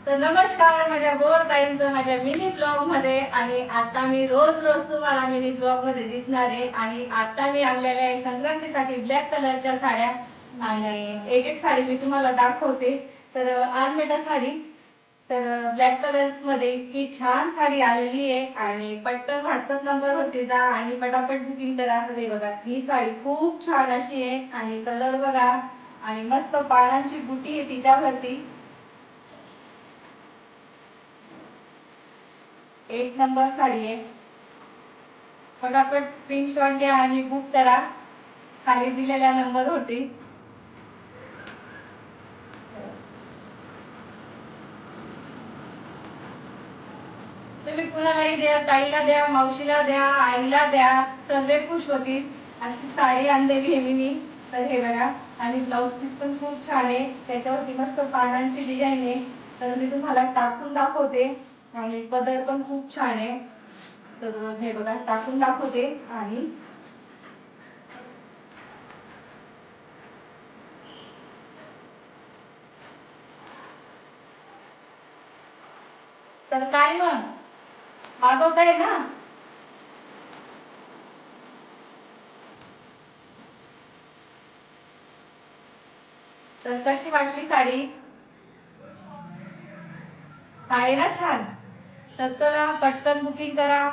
तर नमस्कार माझ्या गोड ताईंचं माझ्या मिनी ब्लॉग मध्ये. आणि आता मी रोज रोज तुम्हाला मिनी ब्लॉग मध्ये दिसणार आहे. आणि आता मी आणलेल्या आहे संक्रांतीसाठी ब्लॅक कलरच्या साड्या. आणि एक एक साडी मी तुम्हाला दाखवते. तर आर्मेटा साडी, तर ब्लॅक कलर्स मध्ये इतकी छान साडी आलेली आहे. आणि पटकन व्हॉट्सअप नंबर वरती जा आणि पटापट बुकिंग करा. हे बघा, ही साडी खूप छान अशी आहे. आणि कलर बघा, आणि मस्त पानांची बुटी आहे तिच्यावरती. एक नंबर साडी आहे. फटाफट स्क्रीनशॉट घ्या आणि बुक करा खाली दिलेल्या नंबर होती. तुम्ही कुणालाही द्या, ताईला द्या, मावशीला द्या, आईला द्या, सर्व खुश होतील. अशी साडी आणलेली आहे मी. तर हे बघा, आणि ब्लाऊज पीस पण खूप छान आहे. त्याच्यावरती मस्त पानांची डिझाईन आहे. तर मी तुम्हाला टाकून दाखवते. आणि पदर पण खूप छान आहे. तर हे बघा, टाकून दाखवते. आणि तर काय मग मागवताय ना? तर कशी वाटली साडी? आहे ना छान? तर चला पटकन बुकिंग करा.